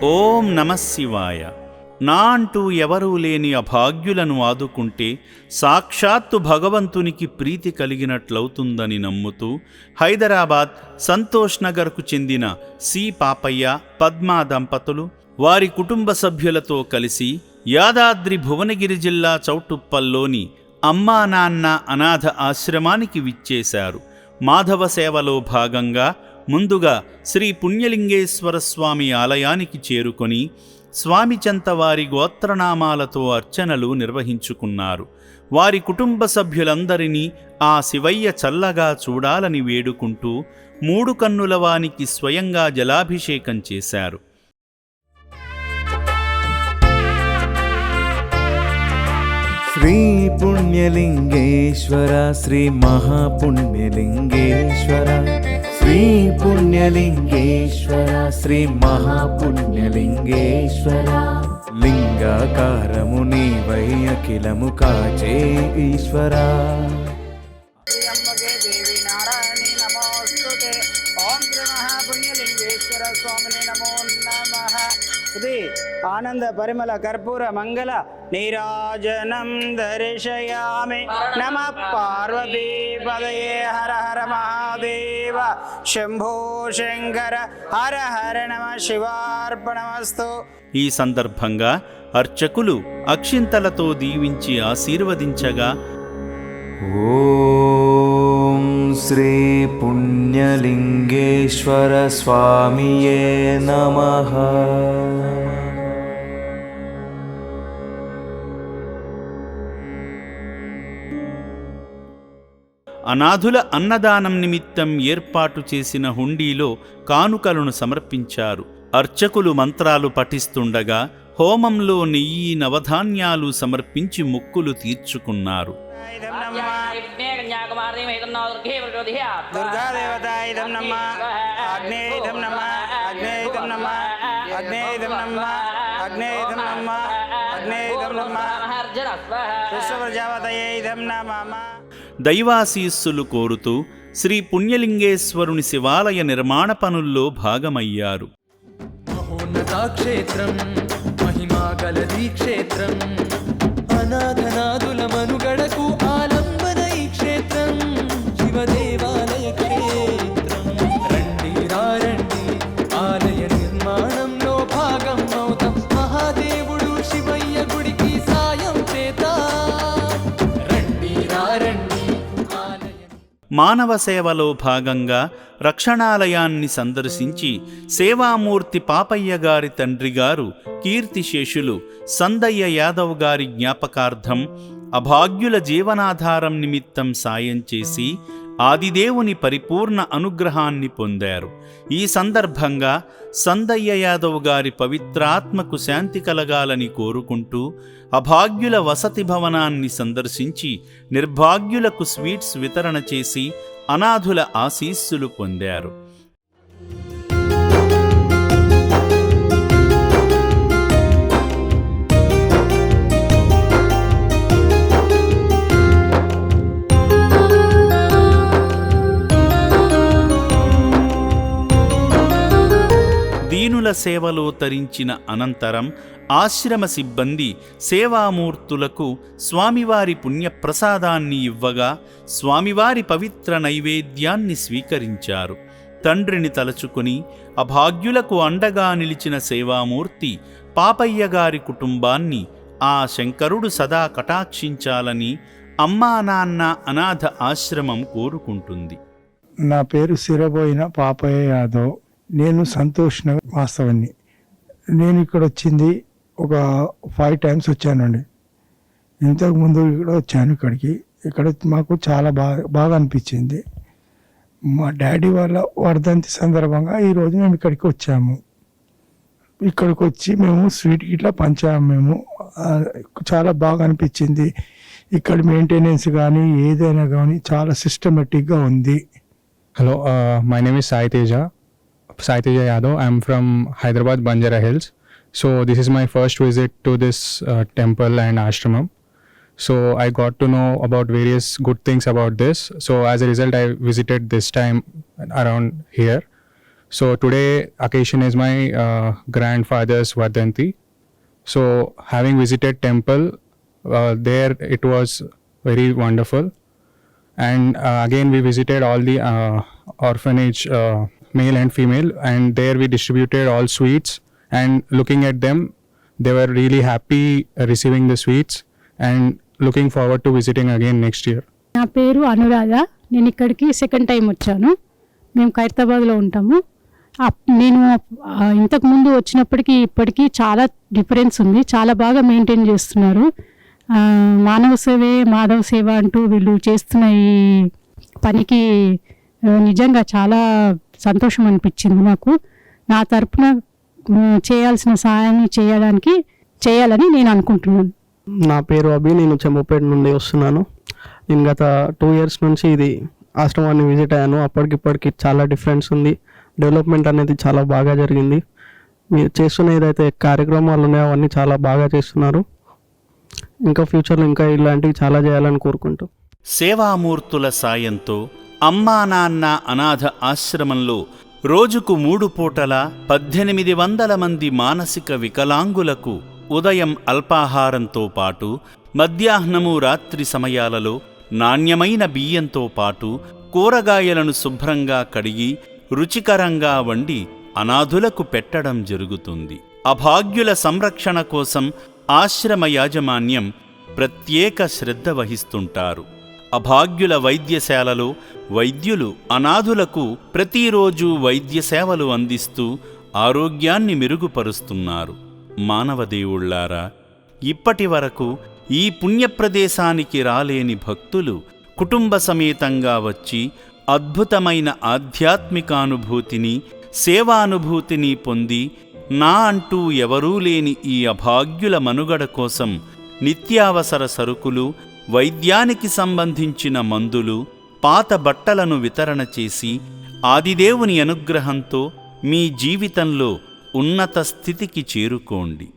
ఓం నమః శివాయ. నా అంటూ ఎవరూ లేని అభాగ్యులను ఆదుకుంటే సాక్షాత్తు భగవంతునికి ప్రీతి కలిగినట్లవుతుందని నమ్ముతూ హైదరాబాద్ సంతోష్ నగర్కు చెందిన సి పాపయ్య, పద్మా దంపతులు వారి కుటుంబ సభ్యులతో కలిసి యాదాద్రి భువనగిరి జిల్లా చౌటుప్పల్లోని అమ్మా నాన్న అనాథ ఆశ్రమానికి విచ్చేశారు. మాధవ సేవలో భాగంగా ముందుగా శ్రీ పుణ్యలింగేశ్వర స్వామి ఆలయానికి చేరుకొని స్వామి చెంత వారి గోత్రనామాలతో అర్చనలు నిర్వహించుకున్నారు. వారి కుటుంబ సభ్యులందరినీ ఆ శివయ్య చల్లగా చూడాలని వేడుకుంటూ 3 కన్నుల వానికి స్వయంగా జలాభిషేకం చేశారు. శ్రీ పుణ్యలింగేశ్వర, శ్రీ మహాపుణ్యలింగేశ్వర, శ్రీ పుణ్యలింగేశ్వర, శ్రీ మహాపుణ్యలింగేశ్వర. లింగాకారము నీవై అఖిలము కాచే ఈశ్వర. దేవి నారాయణి నమోస్తుతే. ఓం శ్రీ మహాపుణ్యలింగేశ్వర స్వామిని నమో నమః. ఇది ఆనంద పరిమళ కర్పూర మంగళ నీరాజనం దర్శయామి. నమః పార్వతీ పదయే. హర హర మహాదేవ శంభో శంకర. హర హర నమ శివార్పణమస్తు. ఈ సందర్భంగా అర్చకులు అక్షింతలతో దీవించి ఆశీర్వదించగా ఓం శ్రీ పుణ్యలింగేశ్వర స్వామియే నమః. అనాథుల అన్నదానం నిమిత్తం ఏర్పాటు చేసిన హుండీలో కానుకలను సమర్పించారు. అర్చకులు మంత్రాలు పఠిస్తుండగా హోమంలో నెయ్యి, నవధాన్యాలు సమర్పించి మొక్కులు తీర్చుకున్నారు. దుర్గాదేవతాయిదం నమః. అగ్నేయిదం నమః. అగ్నేయిదం నమః. అగ్నేయిదం నమః. అగ్నేయిదం నమః. అగ్నేయిదం నమః. విశ్వప్రజాపతయేదం నమః. దైవాశీస్సులు కోరుతూ శ్రీ పుణ్యలింగేశ్వరుని శివాలయ నిర్మాణ పనుల్లో భాగమయ్యారు. మహోన్నతాక్షేత్రం, మహిమాగలదీ క్షేత్రం, అనాథనాదుల మనుగడకు ఆలంబన ఈ క్షేత్రం, శివదేవాలయ క్షేత్రం. రండి రండి ఆలయ నిర్మాణంలో భాగం అవుతాం, మహాదేవుడు శివయ్య గుడికి సాయం చేద్దాం. రండి రండి ఆలయ. మానవ సేవలో భాగంగా రక్షణాలయాన్ని సందర్శించి సేవామూర్తి పాపయ్య గారి తండ్రి గారు కీర్తిశేషులు సందయ్య యాదవ్ గారి జ్ఞాపకార్థం అభాగ్యుల జీవనాధారం నిమిత్తం సాయం చేసి ఆదిదేవుని పరిపూర్ణ అనుగ్రహాన్ని పొందారు. ఈ సందర్భంగా సందయ్య యాదవ్ గారి పవిత్రాత్మకు శాంతి కలగాలని కోరుకుంటూ అభాగ్యుల వసతి భవనాన్ని సందర్శించి నిర్భాగ్యులకు స్వీట్స్ వితరణ చేసి అనాథుల ఆశీస్సులు పొందారు. దీనుల సేవలో తరించిన అనంతరం ఆశ్రమ సిబ్బంది సేవామూర్తులకు స్వామివారి పుణ్యప్రసాదాన్ని ఇవ్వగా స్వామివారి పవిత్ర నైవేద్యాన్ని స్వీకరించారు. తండ్రిని తలచుకొని అభాగ్యులకు అండగా నిలిచిన సేవామూర్తి పాపయ్య గారి కుటుంబాన్ని ఆ శంకరుడు సదా కటాక్షించాలని అమ్మా నాన్న అనాథ ఆశ్రమం కోరుకుంటుంది. నా పేరు సిరబోయిన పాపయ్య యాదవ్. నేను సంతోష్ నగర్ వాస్తవాన్ని. నేను ఇక్కడ వచ్చింది ఒక 5 times వచ్చానండి. ఇంతకుముందు కూడా వచ్చాను ఇక్కడికి. ఇక్కడ మాకు చాలా బాగా అనిపించింది. మా డాడీ వాళ్ళ వర్ధంతి సందర్భంగా ఈరోజు మేము ఇక్కడికి వచ్చాము. ఇక్కడికి వచ్చి మేము స్వీట్ ఇట్లా పంచాము. మేము చాలా బాగా అనిపించింది. ఇక్కడ మెయింటెనెన్స్ కానీ ఏదైనా కానీ చాలా సిస్టమేటిక్గా ఉంది. Hello, my name is Sai Teja Yadav. I'm from Hyderabad, Banjara Hills. So this is my first visit to this temple and ashramam. So I got to know about various good things about this. So as a result, I visited this time around here. So today occasion is my grandfather's Vardanti. So having visited temple, there it was very wonderful. And again we visited all the orphanage, male and female, and there we distributed all sweets, and looking at them, they were really happy receiving the sweets and looking forward to visiting again next year. నా పేరు అనురాధ. నేను ఇక్కడికి second time వచ్చాను. మేము ఖైరతాబాద్లో ఉంటాము. నేను ఇంతకుముందు వచ్చినప్పటికీ ఇప్పటికీ చాలా డిఫరెన్స్ ఉంది. చాలా బాగా మెయింటైన్ చేస్తున్నారు. మానవ సేవే మాధవ సేవ అంటూ వీళ్ళు చేస్తున్న ఈ పనికి నిజంగా చాలా సంతోషం అనిపించింది నాకు. నా తరపున చేయాల్సిన సహాయాన్ని చేయాలని నేను అనుకుంటున్నాను. నా పేరు అభి. నేను చెంబుపేట నుండి వస్తున్నాను. నేను గత 2 years నుంచి ఇది ఆశ్రమాన్ని విజిట్ అయ్యాను. అప్పటికిప్పటికి చాలా డిఫరెన్స్ ఉంది. డెవలప్మెంట్ అనేది చాలా బాగా జరిగింది. మీరు చేస్తున్న ఏదైతే కార్యక్రమాలు ఉన్నాయో అవన్నీ చాలా బాగా చేస్తున్నారు. ఇంకా ఫ్యూచర్లో ఇంకా ఇలాంటివి చాలా చేయాలని కోరుకుంటూ సేవామూర్తుల సాయంతో అమ్మా నాన్న అనాథ ఆశ్రమంలో రోజుకు 3 పూటల 1800 మంది మానసిక వికలాంగులకు ఉదయం అల్పాహారంతో పాటు మధ్యాహ్నము రాత్రి సమయాలలో నాణ్యమైన బియ్యంతో పాటు కూరగాయలను శుభ్రంగా కడిగి రుచికరంగా వండి అనాథులకు పెట్టడం జరుగుతుంది. అభాగ్యుల సంరక్షణ కోసం ఆశ్రమ యాజమాన్యం ప్రత్యేక శ్రద్ధ వహిస్తుంటారు. అభాగ్యుల వైద్యశాలలో వైద్యులు అనాథులకు ప్రతిరోజు వైద్య సేవలు అందిస్తూ ఆరోగ్యాన్ని మెరుగుపరుస్తున్నారు. మానవదేవుళ్లారా, ఇప్పటి వరకు ఈ పుణ్యప్రదేశానికి రాలేని భక్తులు కుటుంబ సమేతంగా వచ్చి అద్భుతమైన ఆధ్యాత్మికానుభూతిని, సేవానుభూతిని పొంది నా అంటూ ఎవరూ లేని ఈ అభాగ్యుల మనుగడ కోసం నిత్యావసర సరుకులు, వైద్యానికి సంబంధించిన మందులు, పాత బట్టలను వితరణ చేసి ఆదిదేవుని అనుగ్రహంతో మీ జీవితంలో ఉన్నత స్థితికి చేరుకోండి.